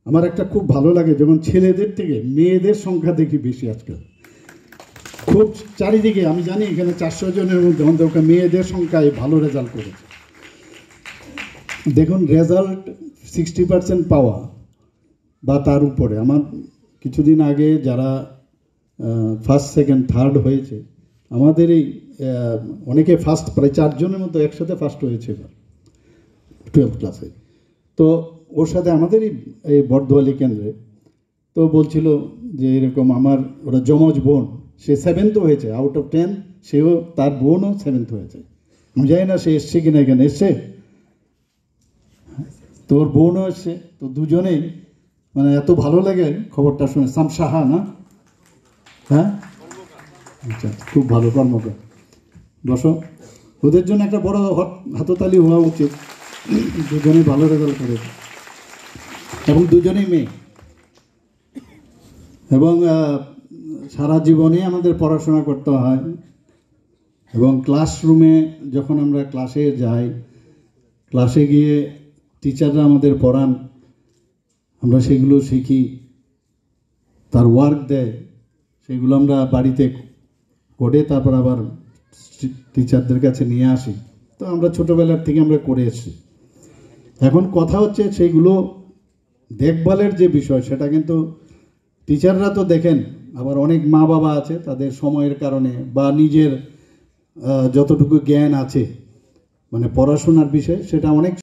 আমার একটা খুব ভালো লাগে যখন ছেলেদের থেকে মেয়েদের সংখ্যা দেখি বেশি আজকাল। খুব চারিদিকে আমি জানি এখানে 400 জনের মধ্যে অন্তত মেয়েদের সংখ্যায় ভালো রেজাল্ট করেছে। দেখুন রেজাল্ট 60% পাওয়া বা তার উপরে, আমার কিছুদিন আগে যারা ফার্স্ট সেকেন্ড থার্ড হয়েছে আমাদের এই অনেকে ফার্স্ট, প্রায় 4 জনের মতো একসাথে ফার্স্ট হয়েছে এবার 12th ক্লাসে। তো ওর সাথে আমাদেরই এই বর্ধওয়ালি কেন্দ্রে তো বলছিল যে এরকম আমার ওরা যমজ বোন, সে 7th হয়েছে আউট অফ 10, সেও তার বোনও 7th হয়েছে। আমি জানি না সে এসছে কিনা, এখানে এসছে, তোর বোনও এসছে, তো দুজনেই মানে এত ভালো লাগে খবরটা শুনে। সামসাহা না? হ্যাঁ, আচ্ছা, খুব ভালো কর্মকার। বসো, ওদের জন্য একটা বড় হাততালি হওয়া উচিত। দুজনেই ভালো রেজাল্ট করেছে এবং দুজনেই মেয়ে। এবং সারা জীবনে আমাদের পড়াশোনা করতে হয় এবং ক্লাসরুমে যখন আমরা ক্লাসে যাই, ক্লাসে গিয়ে টিচাররা আমাদের পড়ান, আমরা সেগুলো শিখি, তার ওয়ার্ক দেয়, সেগুলো আমরা বাড়িতে করে তারপর আবার টিচারদের কাছে নিয়ে আসি। তো আমরা ছোটোবেলার থেকে আমরা করে এসেছি। এখন কথা হচ্ছে সেইগুলো দেখভালের যে বিষয়, সেটা কিন্তু টিচাররা তো দেখেন, আবার অনেক মা বাবা আছে তাদের সময়ের কারণে বা নিজের যতটুকু জ্ঞান আছে মানে পড়াশোনার বিষয়ে, সেটা অনেক